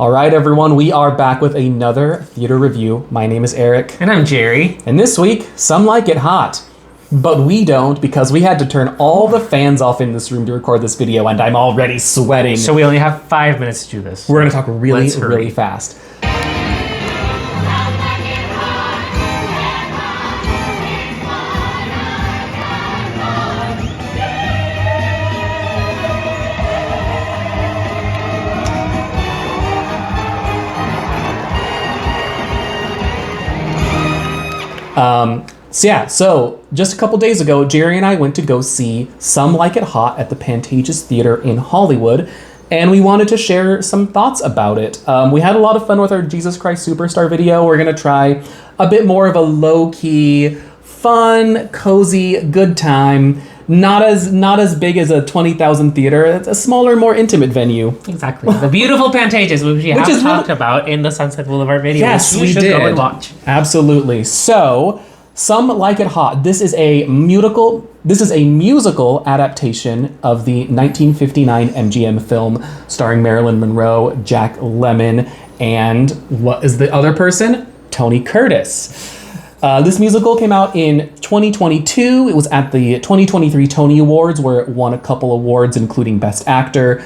All right, everyone, we are back with another theater review. My name is Eric. And I'm Gerry. And this week, some like it hot. But we don't, because we had to turn all the fans off in this room to record this video, and I'm already sweating. So we only have 5 minutes to do this. We're going to talk really fast. So just a couple days ago, Gerry and I went to go see Some Like It Hot at the Pantages Theater in Hollywood, and we wanted to share some thoughts about it. We had a lot of fun with our Jesus Christ Superstar video. We're going to try a bit more of a low-key, fun, cozy, good time. Not as big as a 20,000 theater. It's a smaller, more intimate venue. Exactly. The beautiful Pantages, which we have talked about in the Sunset Boulevard video. Yes, we should go and watch. Absolutely. So, Some Like It Hot. This is a musical adaptation of the 1959 MGM film starring Marilyn Monroe, Jack Lemmon, and what is the other person? Tony Curtis. This musical came out in 2022. It was at the 2023 Tony Awards, where it won a couple awards, including Best Actor,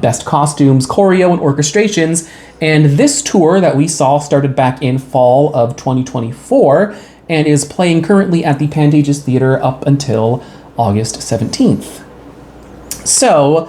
Best Costumes, Choreo, and Orchestrations. And this tour that we saw started back in fall of 2024 and is playing currently at the Pantages Theater up until August 17th. So,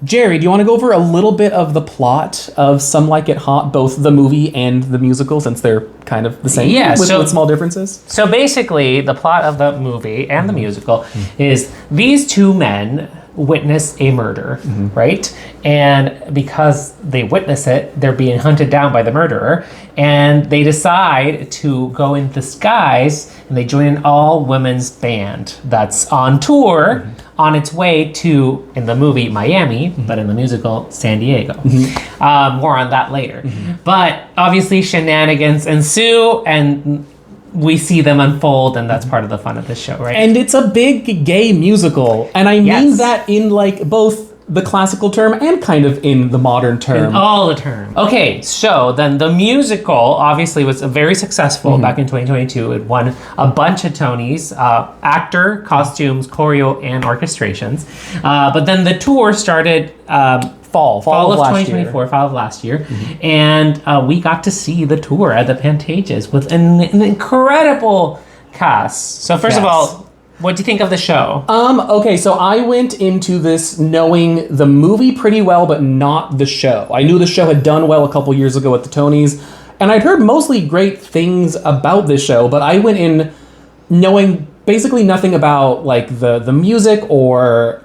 Gerry, do you want to go over a little bit of the plot of Some Like It Hot, both the movie and the musical, since they're kind of the same, with small differences? So basically, the plot of the movie and the musical is these two men witness a murder, right? And because they witness it, they're being hunted down by the murderer, and they decide to go in disguise, and they join an all-women's band that's on tour on its way to, in the movie, Miami, but in the musical, San Diego. More on that later. But obviously shenanigans ensue, and we see them unfold, and that's part of the fun of this show, right? And it's a big gay musical. And I mean that in like both the classical term and kind of in the modern term. In all the term. Okay, so then the musical obviously was very successful back in 2022. It won a bunch of Tonys, actor, costumes, choreo, and orchestrations. But then the tour started fall of 2024, fall of last year. And we got to see the tour at the Pantages with an incredible cast. So first of all, what do you think of the show? Okay, so I went into this knowing the movie pretty well, but not the show. I knew the show had done well a couple years ago at the Tonys, and I'd heard mostly great things about this show, but I went in knowing basically nothing about like the music or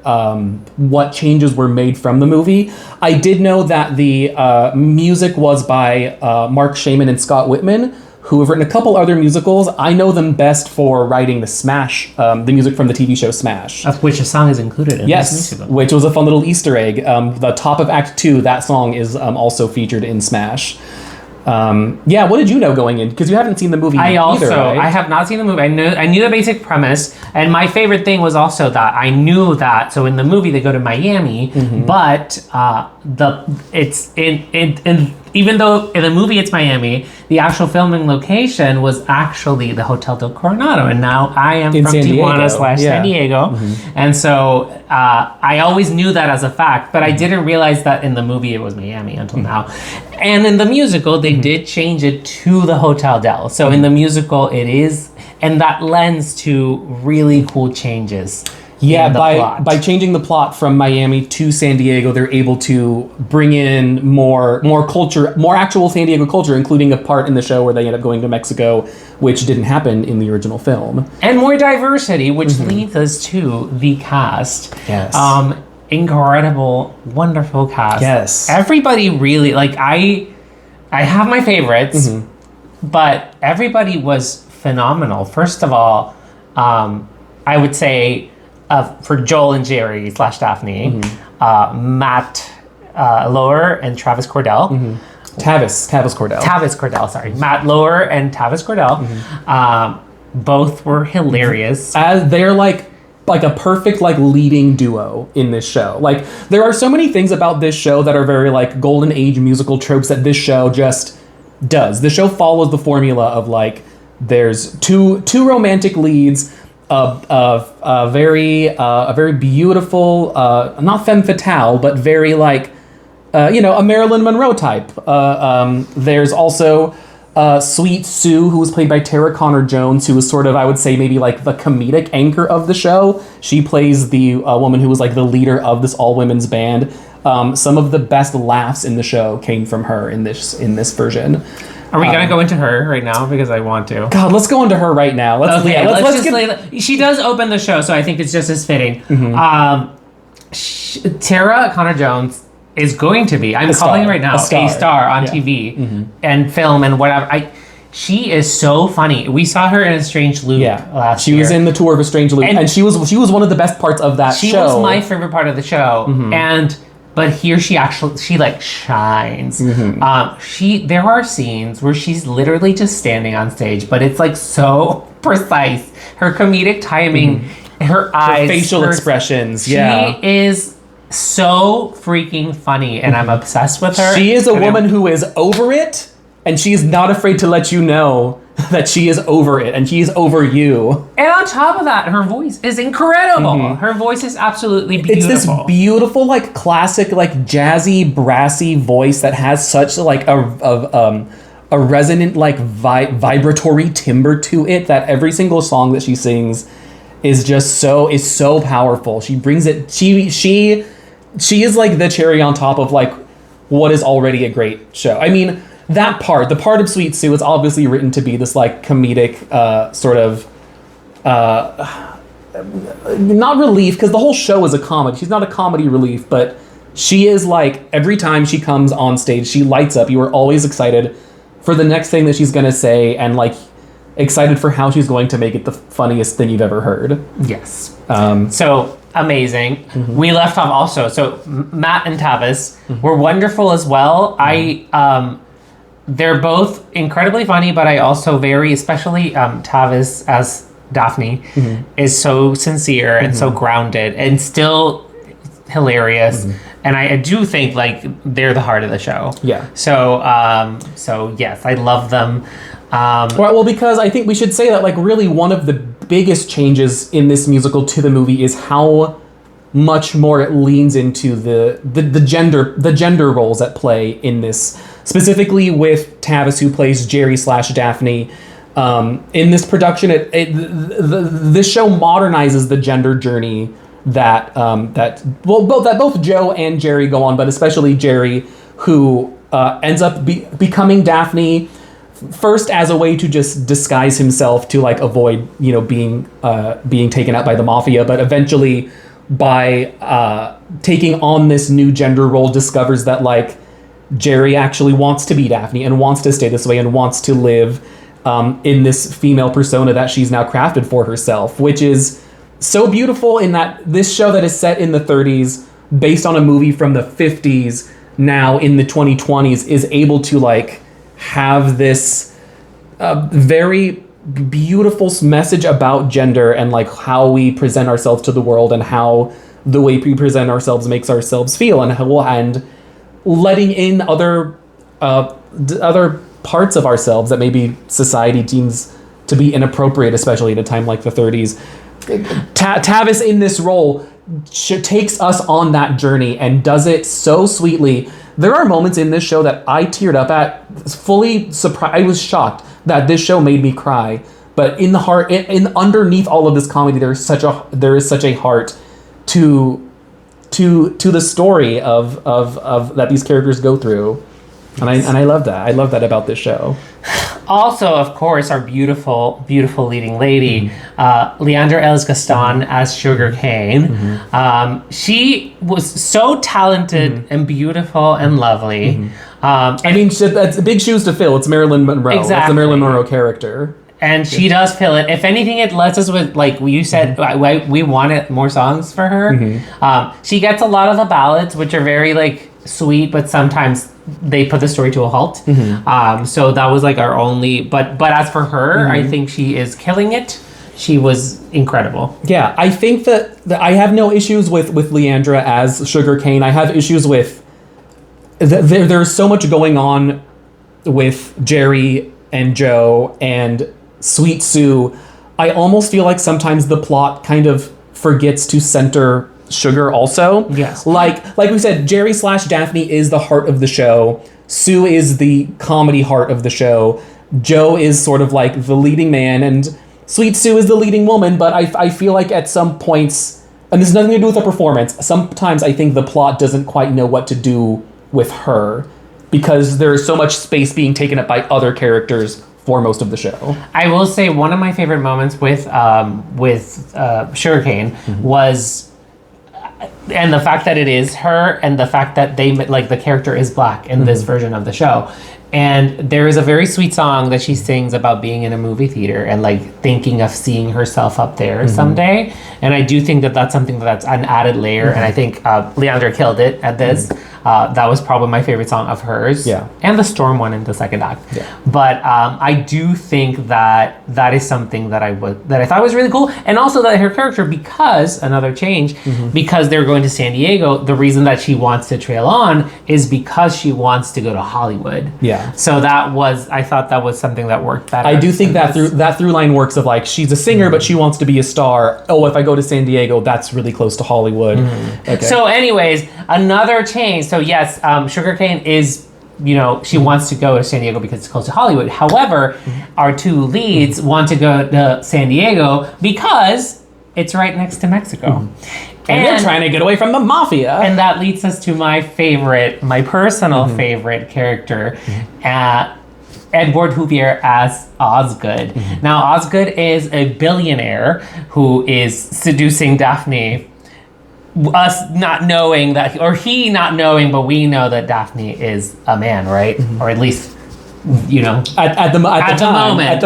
what changes were made from the movie. I did know that the music was by Mark Shaman and Scott Whitman, who have written a couple other musicals. I know them best for writing the music from the TV show Smash. Of which a song is included in this musical. Which was a fun little Easter egg. The top of Act 2, that song is also featured in Smash. What did you know going in? Because you haven't seen the movie either, right? I have not seen the movie. I knew the basic premise, and my favorite thing was also that I knew that. So in the movie they go to Miami, but even though in the movie it's Miami, the actual filming location was actually the Hotel del Coronado, and now I am from Tijuana/San Diego, and so I always knew that as a fact, but I didn't realize that in the movie it was Miami until now. And in the musical, they did change it to the Hotel Del. So in the musical, it is, and that lends to really cool changes. Yeah, by changing the plot from Miami to San Diego, they're able to bring in more culture, more actual San Diego culture, including a part in the show where they end up going to Mexico, which didn't happen in the original film. And more diversity, which leads us to the cast. Yes. Incredible, wonderful cast. Yes. Everybody really, like, I have my favorites, but everybody was phenomenal. First of all, I would say, for Joel and Gerry / Daphne, Matt Loehr and Tavis Kordell. Tavis Kordell. Tavis Kordell, sorry. Matt Loehr and Tavis Kordell. Both were hilarious. They're like a perfect like leading duo in this show. Like there are so many things about this show that are very like golden age musical tropes that this show just does. The show follows the formula of like there's two romantic leads, a very beautiful, not femme fatale, but very like a Marilyn Monroe type. There's also Sweet Sue, who was played by Tarra Conner Jones, who was sort of, I would say, maybe like the comedic anchor of the show. She plays the woman who was like the leader of this all-women's band. Some of the best laughs in the show came from her in this version. Are we gonna go into her right now? Because I want to. God, let's go into her right now. Let's she does open the show, so I think it's just as fitting. Tarra Conner Jones is going to be, I'm calling it right now, a star on TV and film and whatever. She is so funny. We saw her in A Strange Loop last year. She was in the tour of A Strange Loop, and she was one of the best parts of that show. She was my favorite part of the show, but here she like shines. There are scenes where she's literally just standing on stage, but it's like so precise. Her comedic timing, her eyes, her facial expressions. She is so freaking funny, and I'm obsessed with her. She is a woman who is over it, and she is not afraid to let you know that she is over it, and she is over you. And on top of that, her voice is incredible. Her voice is absolutely beautiful. It's this beautiful, like classic, like jazzy, brassy voice that has such like a resonant, like vibratory timbre to it that every single song that she sings is just so powerful. She brings it. She is like the cherry on top of like what is already a great show. I mean, the part of Sweet Sue is obviously written to be this like comedic sort of not relief, because the whole show is a comedy. She's not a comedy relief, but she is like every time she comes on stage, she lights up. You are always excited for the next thing that she's gonna say, and like excited for how she's going to make it the funniest thing you've ever heard. Yes. So amazing. We left off also. So Matt and Tavis were wonderful as well. They're both incredibly funny, but I also especially Tavis as Daphne is so sincere and so grounded and still hilarious. And I do think like they're the heart of the show. Yeah. So yes, I love them. Well, because I think we should say that like really one of the biggest changes in this musical to the movie is how much more it leans into the gender roles at play in this, specifically with Tavis, who plays Gerry / Daphne. In this production, this show modernizes the gender journey that both Joe and Gerry go on, but especially Gerry, who ends up becoming Daphne first as a way to just disguise himself to like avoid being taken out by the mafia, but eventually by taking on this new gender role discovers that like Gerry actually wants to be Daphne and wants to stay this way and wants to live in this female persona that she's now crafted for herself, which is so beautiful in that this show that is set in the 30s based on a movie from the 50s now in the 2020s is able to like have this very beautiful message about gender and like how we present ourselves to the world and how the way we present ourselves makes ourselves feel, and letting in other parts of ourselves that maybe society deems to be inappropriate, especially at a time like the 30s. Tavis in this role takes us on that journey and does it so sweetly. There are moments in this show that I teared up at, fully surprised. I was shocked that this show made me cry. But in the heart, underneath all of this comedy, there is such a heart to the story of that these characters go through, and I love that. I love that about this show. Also, of course, our beautiful, beautiful leading lady, Leandra Ellis-Gaston as Sugar Cane. She was so talented and beautiful and lovely. I mean, that's big shoes to fill. It's Marilyn Monroe. Exactly. It's the Marilyn Monroe character. And she does fill it. If anything, it lets us with, like you said, we wanted more songs for her. She gets a lot of the ballads, which are very, like, sweet, but sometimes they put the story to a halt. So that was, like, our only... But as for her, I think she is killing it. she was incredible. Yeah, I think that I have no issues with Leandra as Sugarcane. I have issues with there's so much going on with Gerry and Joe and Sweet Sue. I almost feel like sometimes the plot kind of forgets to center Sugar also. Yes. Like we said, Gerry / Daphne is the heart of the show. Sue is the comedy heart of the show. Joe is sort of like the leading man, and Sweet Sue is the leading woman, but I feel like at some points, and this has nothing to do with the performance, sometimes I think the plot doesn't quite know what to do with her because there's so much space being taken up by other characters for most of the show. I will say one of my favorite moments with Sugarcane was, and the fact that it is her, and the fact that they like the character is black in this version of the show. And there is a very sweet song that she sings about being in a movie theater and like thinking of seeing herself up there someday. And I do think that that's something that's an added layer. And I think Leandra killed it at this. That was probably my favorite song of hers. Yeah. And the Storm one in the second act. Yeah. But I do think that that is something that I thought was really cool. And also that her character, because another change, because they're going to San Diego, the reason that she wants to trail on is because she wants to go to Hollywood. Yeah. So I thought that was something that worked better. I do think that through line works of like she's a singer but she wants to be a star. Oh, if I go to San Diego, that's really close to Hollywood. Okay. So anyways, another change. So yes, Sugarcane is, she wants to go to San Diego because it's close to Hollywood. However, our two leads want to go to San Diego because it's right next to Mexico. And they're trying to get away from the mafia. And that leads us to my personal favorite character, Edward Juvier as Osgood. Now, Osgood is a billionaire who is seducing Daphne, us not knowing that, or he not knowing, but we know that Daphne is a man, right? Or at least, at the moment.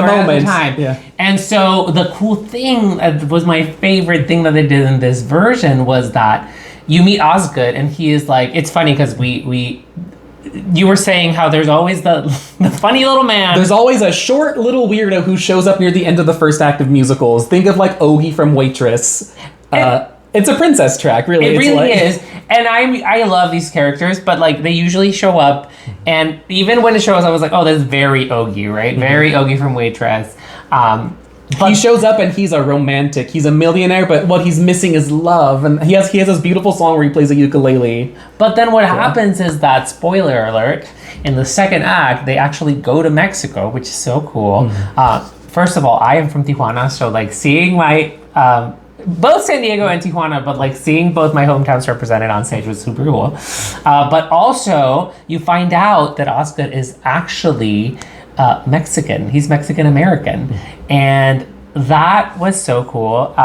Yeah. And so the cool thing was my favorite thing that they did in this version was that you meet Osgood and he is like, it's funny because you were saying how there's always the funny little man. There's always a short little weirdo who shows up near the end of the first act of musicals. Think of like Ogie from Waitress. It's a princess track, really. It really is. And I love these characters, but like they usually show up, and even when it shows, I was like, oh, that's very Ogie, right? Very Ogie from Waitress. But he shows up and he's a romantic. He's a millionaire, but what he's missing is love. And he has this beautiful song where he plays a ukulele. But then what happens is that, spoiler alert, in the second act, they actually go to Mexico, which is so cool. First of all, I am from Tijuana, so like seeing my both San Diego and Tijuana, but like seeing both my hometowns represented on stage was super cool. But also, you find out that Osgood is actually Mexican. He's Mexican American, and that was so cool.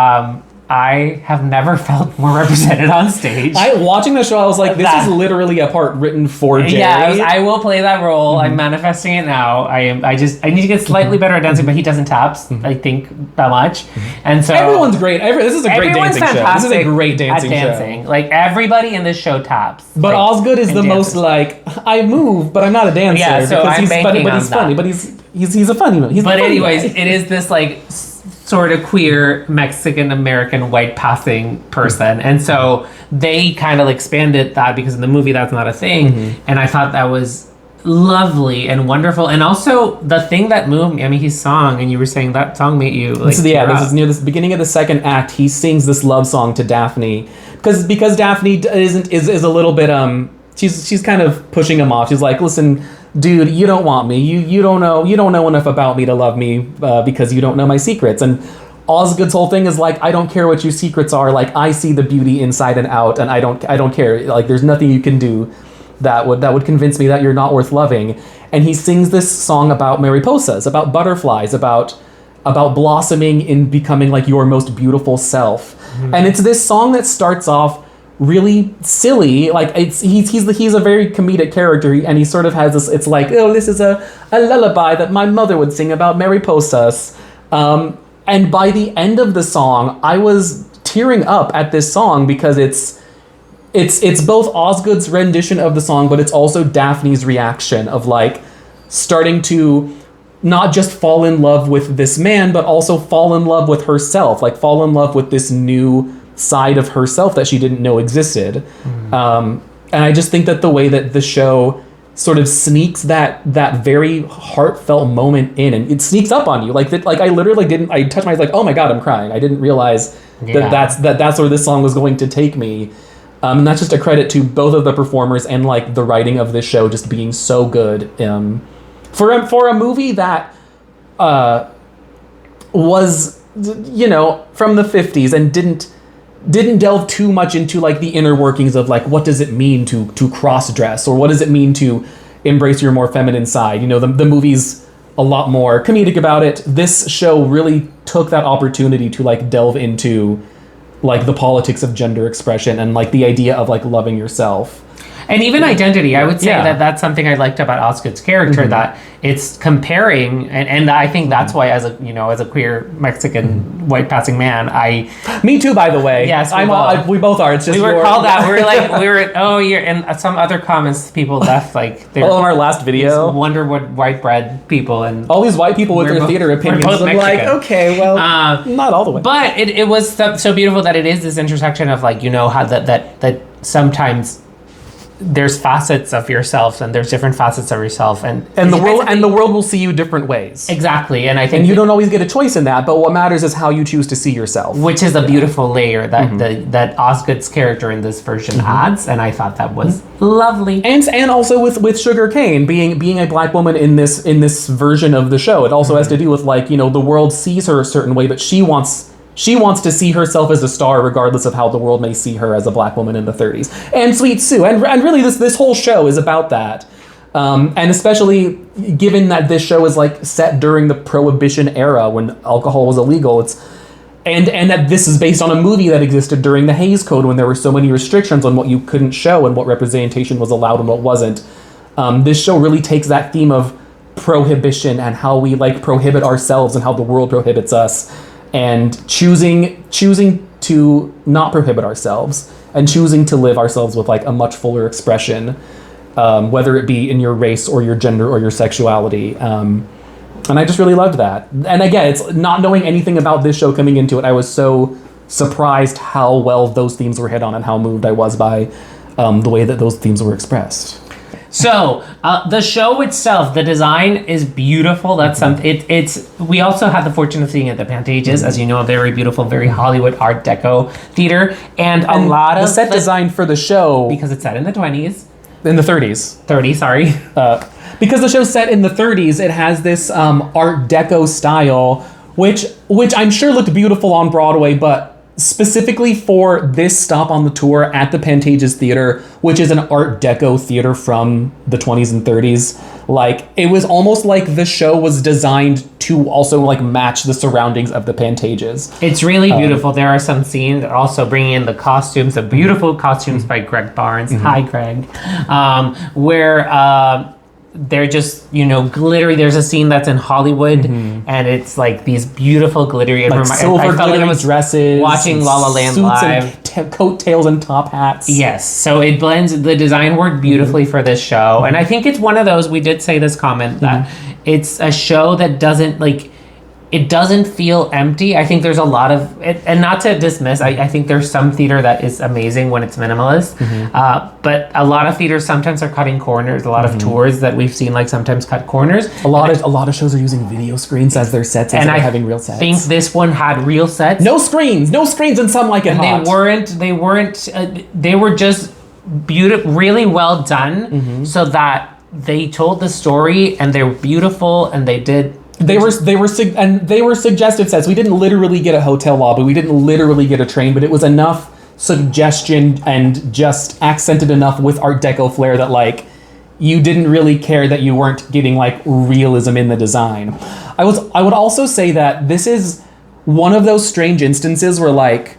I have never felt more represented on stage. Watching the show, I was like, this is literally a part written for Gerry. Yeah, I will play that role. I'm manifesting it now. I need to get slightly better at dancing, but he doesn't taps, I think, that much. And so everyone's great. This is a great dancing show. This is a great dancing show. Like everybody in this show taps. But like, Osgood is the most like, I move, but I'm not a dancer. Yeah, so because he's funny, but he's funny. But he's a funny man. But anyways, it is this like sort of queer Mexican American white passing person, and so they kind of expanded that because in the movie that's not a thing, and I thought that was lovely and wonderful. And also the thing that moved me, I mean, his song, and you were saying that song made you like, this is near the beginning of the second act. He sings this love song to Daphne because Daphne is a little bit she's kind of pushing him off. She's like, listen, dude, you don't want me. You don't know enough about me to love me because you don't know my secrets. And Osgood's whole thing is like, I don't care what your secrets are. Like, I see the beauty inside and out, and I don't care. Like, there's nothing you can do that would convince me that you're not worth loving. And he sings this song about mariposas, about butterflies, about blossoming in becoming like your most beautiful self. And it's this song that starts off really silly, like he's a very comedic character, and he sort of has this, it's like, oh, this is a lullaby that my mother would sing about mariposas, and by the end of the song I was tearing up at this song because it's both Osgood's rendition of the song, but it's also Daphne's reaction of like starting to not just fall in love with this man, but also fall in love with herself, like fall in love with this new side of herself that she didn't know existed. And I just think that the way that the show sort of sneaks that very heartfelt moment in, and it sneaks up on you, like that. Like I touched my, like, oh my God, I'm crying. I didn't realize that's where this song was going to take me. And that's just a credit to both of the performers and like the writing of this show just being so good. For a movie that was, you know, from the 50s and didn't delve too much into like the inner workings of like what does it mean to cross dress, or what does it mean to embrace your more feminine side. You know, the movie's a lot more comedic about it. This show really took that opportunity to like delve into like the politics of gender expression and like the idea of like loving yourself. And even identity, I would say that that's something I liked about Osgood's character, that it's comparing, and I think that's why, as a queer Mexican white passing man, me too, by the way. Yes, we both are. It's just we were called that. You're, and some other comments people left, like in our last video, wonder what white bread people and all these white people with their theater opinions. I'm like, okay, well, not all the way. But it was so beautiful that it is this intersection of like, you know, how that sometimes there's facets of yourself, and there's different facets of yourself, and the world will see you different ways. Exactly, and I think you don't always get a choice in that, but what matters is how you choose to see yourself, which is a beautiful layer that that Osgood's character in this version adds, and I thought that was lovely. And also with Sugar Cane being a black woman in this version of the show, it also has to do with like, you know, the world sees her a certain way, but she wants to see herself as a star regardless of how the world may see her as a black woman in the 30s. And Sweet Sue. And really this whole show is about that. And especially given that this show is like set during the Prohibition era when alcohol was illegal. And that this is based on a movie that existed during the Hays Code when there were so many restrictions on what you couldn't show and what representation was allowed and what wasn't. This show really takes that theme of prohibition and how we like prohibit ourselves and how the world prohibits us, and choosing to not prohibit ourselves and choosing to live ourselves with like a much fuller expression, whether it be in your race or your gender or your sexuality. And I just really loved that. And again, it's not knowing anything about this show coming into it, I was so surprised how well those themes were hit on and how moved I was by the way that those themes were expressed. So the show itself, the design is beautiful. That's something. We also had the fortune of seeing it at the Pantages, as you know, a very beautiful, very Hollywood Art Deco theater, and a lot of the set design for the show, because it's set in the 20s, in the 30s. 30, sorry. Because the show's set in the 30s, it has this Art Deco style, which I'm sure looked beautiful on Broadway, but specifically for this stop on the tour at the Pantages Theater, which is an Art Deco theater from the 20s and 30s, like it was almost like the show was designed to also like match the surroundings of the Pantages. It's really beautiful. There are some scenes that also bring in the costumes, the beautiful costumes by Greg Barnes. Hi, Greg. Where they're just, you know, glittery. There's a scene that's in Hollywood, and it's like these beautiful glittery, like silver glittery dresses, watching La La Land live, and coattails and top hats. Yes, so it blends. The design worked beautifully for this show, and I think it's one of those. We did say this comment that it's a show that doesn't like. It doesn't feel empty. I think there's a lot of it, and not to dismiss, I think there's some theater that is amazing when it's minimalist, but a lot of theaters sometimes are cutting corners. A lot of tours that we've seen like sometimes cut corners. A lot of shows are using video screens as their sets instead of having real sets. I think this one had real sets. No screens, and some like it hot. They were just beautiful, really well done, so that they told the story and they're beautiful and they did. They were suggestive sets. We didn't literally get a hotel lobby. We didn't literally get a train, but it was enough suggestion and just accented enough with Art Deco flair that like you didn't really care that you weren't getting like realism in the design. I would also say that this is one of those strange instances where like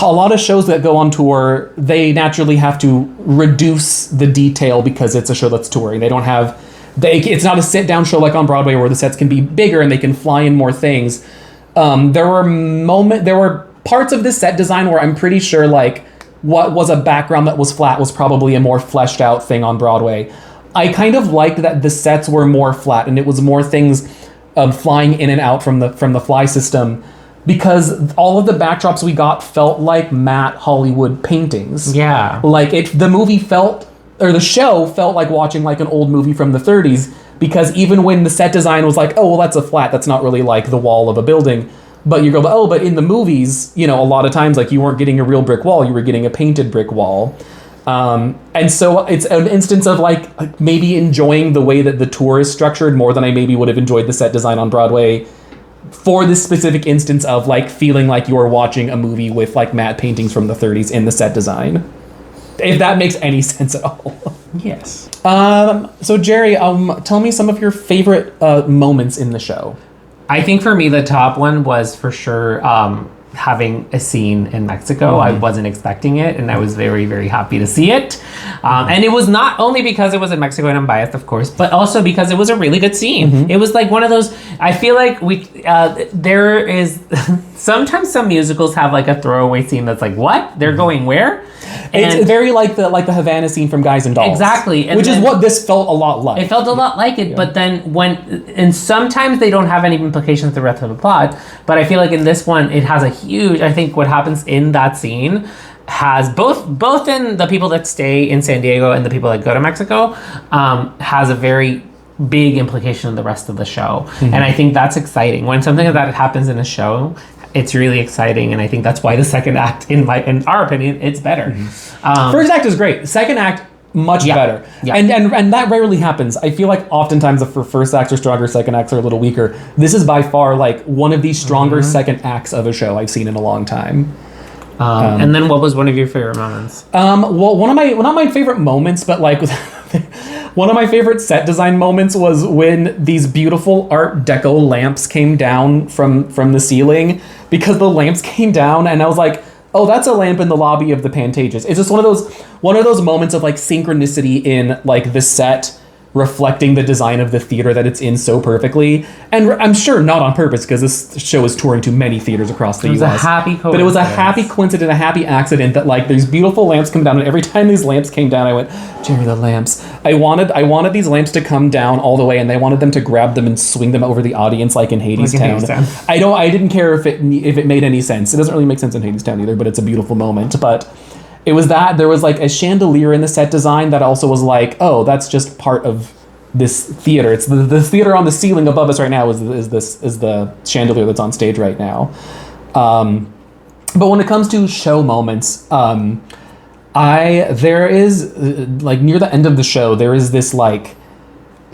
a lot of shows that go on tour, they naturally have to reduce the detail because it's a show that's touring. They don't have. It's not a sit-down show like on Broadway where the sets can be bigger and they can fly in more things. There were parts of this set design where I'm pretty sure like what was a background that was flat was probably a more fleshed out thing on Broadway. I kind of liked that the sets were more flat and it was more things flying in and out from the fly system, because all of the backdrops we got felt like matte Hollywood paintings. Yeah. Like the show felt like watching like an old movie from the 30s, because even when the set design was like, oh, well, that's a flat, that's not really like the wall of a building. But you go, oh, but in the movies, you know, a lot of times like you weren't getting a real brick wall, you were getting a painted brick wall. And so it's an instance of like maybe enjoying the way that the tour is structured more than I maybe would have enjoyed the set design on Broadway, for this specific instance of like feeling like you're watching a movie with like matte paintings from the 30s in the set design. If that makes any sense at all. Yes. So Gerry, tell me some of your favorite moments in the show. I think for me, the top one was for sure having a scene in Mexico. I wasn't expecting it, and I was very, very happy to see it. And it was not only because it was in Mexico, and I'm biased, of course, but also because it was a really good scene. It was like one of those, I feel like there is, sometimes some musicals have like a throwaway scene that's like, what? They're going where? And it's very like the Havana scene from Guys and Dolls. Exactly. Which is what this felt a lot like. It felt a lot like it, but then and sometimes they don't have any implications to the rest of the plot, but I feel like in this one, it has a huge, I think what happens in that scene has both in the people that stay in San Diego and the people that go to Mexico, has a very big implication in the rest of the show. And I think that's exciting. When something like that happens in a show, it's really exciting, and I think that's why the second act, in our opinion, it's better. First act is great. Second act, much better. Yeah. And that rarely happens. I feel like oftentimes the first acts are stronger, second acts are a little weaker. This is by far like one of the stronger second acts of a show I've seen in a long time. And then what was one of your favorite moments? Well, one of my favorite moments, but like one of my favorite set design moments was when these beautiful Art Deco lamps came down from the ceiling, because the lamps came down and I was like, oh, that's a lamp in the lobby of the Pantages. It's just one of those moments of like synchronicity in like the set reflecting the design of the theater that it's in so perfectly. And I'm sure not on purpose, because this show is touring to many theaters across the US. It was a happy coincidence. But it was a happy coincidence, a happy accident that like these beautiful lamps come down, and every time these lamps came down, I went, Gerry, the lamps. I wanted these lamps to come down all the way, and they wanted them to grab them and swing them over the audience like in Hadestown. I didn't care if it made any sense. It doesn't really make sense in Hadestown either, but it's a beautiful moment. But it was that there was like a chandelier in the set design that also was like, oh, that's just part of this theater. It's the theater on the ceiling above us right now is the chandelier that's on stage right now. But when it comes to show moments, there is like near the end of the show, there is this like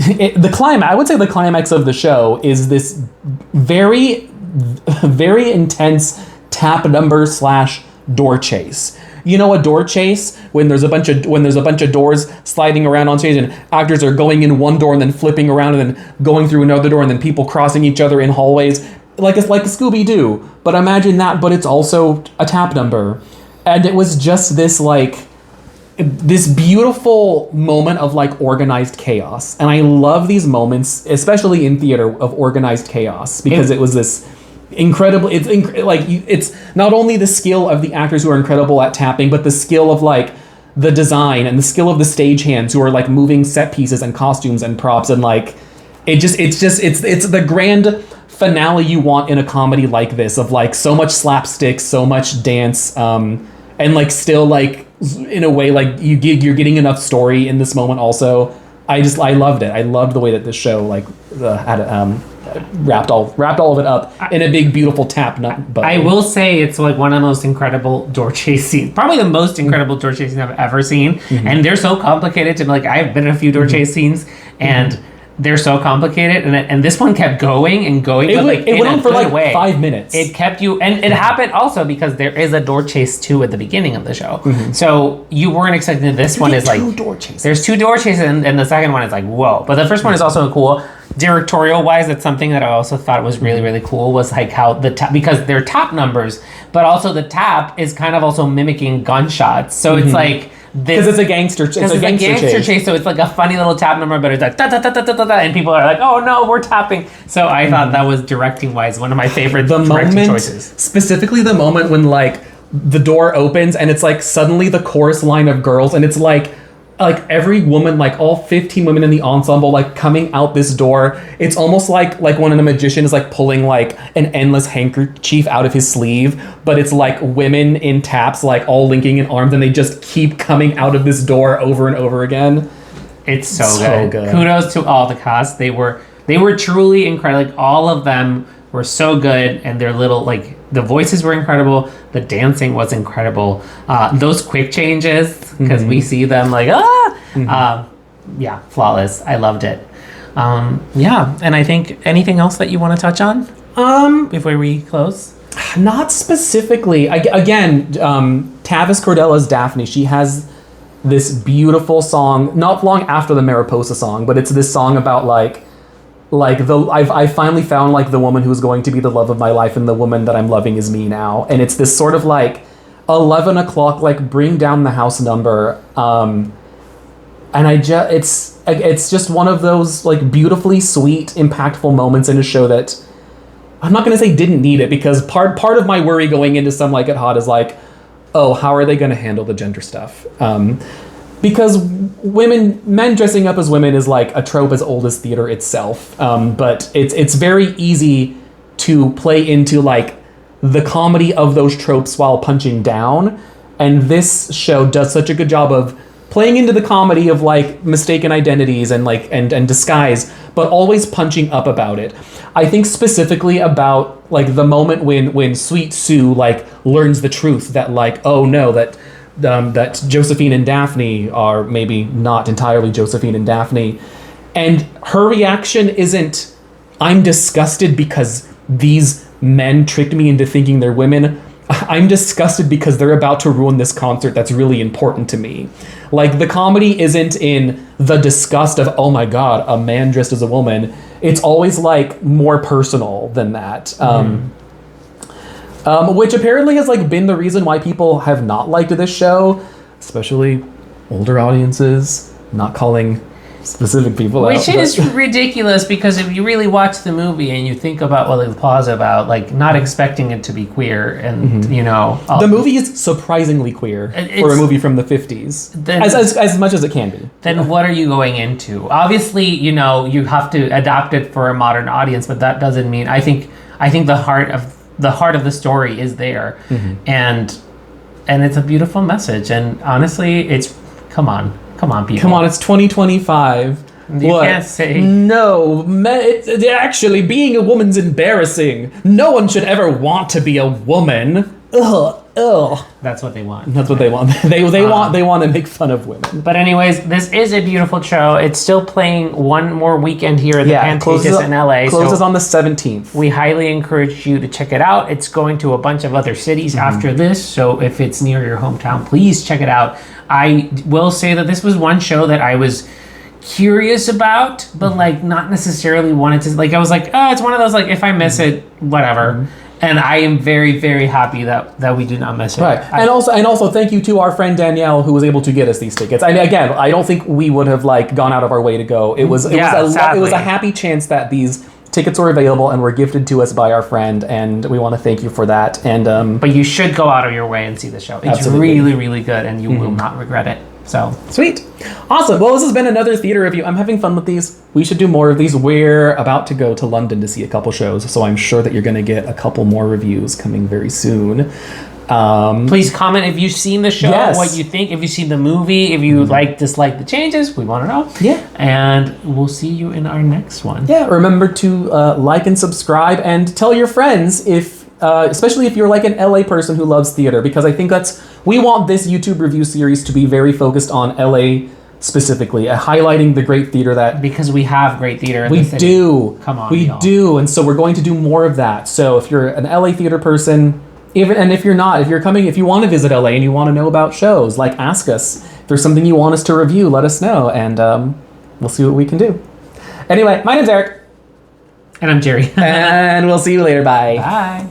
I would say the climax of the show is this very, very intense tap number / door chase. You know, a door chase when there's a bunch of doors sliding around on stage and actors are going in one door and then flipping around and then going through another door and then people crossing each other in hallways, like a Scooby-Doo. But imagine that, but it's also a tap number. And it was just this like this beautiful moment of like organized chaos. And I love these moments, especially in theater, of organized chaos, because it was this incredible. It's not only the skill of the actors who are incredible at tapping, but the skill of like the design and the skill of the stagehands who are like moving set pieces and costumes and props, and like it's the grand finale you want in a comedy like this, of like so much slapstick, so much dance, and like still like in a way like you're getting enough story in this moment also. I loved it. I loved the way that this show like had wrapped all of it up in a big beautiful tap nut bow. I will say it's like one of the most incredible door chase scenes, probably the most incredible door chase scene I've ever seen. And they're so complicated to like, I've been in a few door chase scenes and they're so complicated, and this one kept going and going. It went on for like 5 minutes. It kept you, and it happened also because there is a door chase 2 at the beginning of the show. So you weren't expecting this one is like two door chases. There's 2 door chases, and the second one is like whoa. But the first one is also cool. Directorial wise, it's something that I also thought was really, really cool, was like how the tap, because they're tap numbers, but also the tap is kind of also mimicking gunshots. So it's like, because it's a gangster chase. So it's like a funny little tap number, but it's like da da da da da da, and people are like, "Oh no, we're tapping." So I thought that was directing wise one of my favorite directing choices. Specifically, the moment when like the door opens and it's like suddenly the chorus line of girls, and it's like like every woman, like all 15 women in the ensemble, like coming out this door, it's almost like when a magician is like pulling like an endless handkerchief out of his sleeve, but it's like women in taps, like all linking in arms, and they just keep coming out of this door over and over again. It's so good. Kudos to all the cast. They were truly incredible. Like all of them were so good, and their little like the voices were incredible. The dancing was incredible. Those quick changes, because we see them like yeah, flawless. I loved it. Yeah, and I think anything else that you want to touch on before we close? Not specifically. Again, Tavis Kordell as Daphne. She has this beautiful song, not long after the Mariposa song, but it's this song about I finally found like the woman who's going to be the love of my life, and the woman that I'm loving is me now. And it's this sort of like 11 o'clock, like bring down the house number. And it's just one of those like beautifully sweet, impactful moments in a show that I'm not going to say didn't need it, because part of my worry going into Some Like It Hot is like, oh, how are they going to handle the gender stuff? Because men dressing up as women is like a trope as old as theater itself. But it's very easy to play into like the comedy of those tropes while punching down. And this show does such a good job of playing into the comedy of like mistaken identities and like and disguise, but always punching up about it. I think specifically about like the moment when Sweet Sue like learns the truth that like, oh no, that Josephine and Daphne are maybe not entirely Josephine and Daphne. And her reaction isn't, I'm disgusted because these men tricked me into thinking they're women. I'm disgusted because they're about to ruin this concert that's really important to me. Like, the comedy isn't in the disgust of, oh my God, a man dressed as a woman. It's always like more personal than that. Which apparently has like been the reason why people have not liked this show, especially older audiences, not calling specific people out. Which is ridiculous, because if you really watch the movie and you think about what the plot's about, like not expecting it to be queer, and you know, the movie is surprisingly queer for a movie from the 50s, as much as it can be. Then what are you going into? Obviously, you know, you have to adapt it for a modern audience, but that doesn't mean I think the heart of the story is there, and it's a beautiful message. And honestly, it's come on people, come on, it's 2025. You can't say no. Actually, being a woman's embarrassing. No one should ever want to be a woman. Ugh. That's what they want. That's what they want. They want to make fun of women. But anyways, this is a beautiful show. It's still playing one more weekend here at the Pantages in LA. Closes on the 17th. We highly encourage you to check it out. It's going to a bunch of other cities after this, so if it's near your hometown, please check it out. I will say that this was one show that I was curious about, but like not necessarily wanted to, like I was like, oh, it's one of those like, if I miss it, whatever. And I am very, very happy that we do not miss it. Right. And also thank you to our friend Danielle, who was able to get us these tickets. I mean, again, I don't think we would have like gone out of our way to go. It was a happy chance that these tickets were available and were gifted to us by our friend, and we want to thank you for that. And but you should go out of your way and see the show. It's absolutely. really, really good, and you will not regret it. So sweet. Awesome. Well, this has been another theater review. I'm having fun with these. We should do more of these. We're about to go to London to see a couple shows, so I'm sure that you're going to get a couple more reviews coming very soon. Please comment if you've seen the show, what you think, if you've seen the movie, if you dislike the changes, we want to know. Yeah. And we'll see you in our next one. Yeah, remember to like and subscribe, and tell your friends, if especially if you're like an LA person who loves theater, because I think we want this YouTube review series to be very focused on LA specifically, highlighting the great theater because we have great theater in the city. Do. Come on, we y'all. do, and so we're going to do more of that. So if you're an LA theater person, if you're not, if you want to visit LA and you want to know about shows, like ask us. If there's something you want us to review, let us know, and we'll see what we can do. Anyway, my name's Eric. And I'm Gerry. And we'll see you later. Bye. Bye.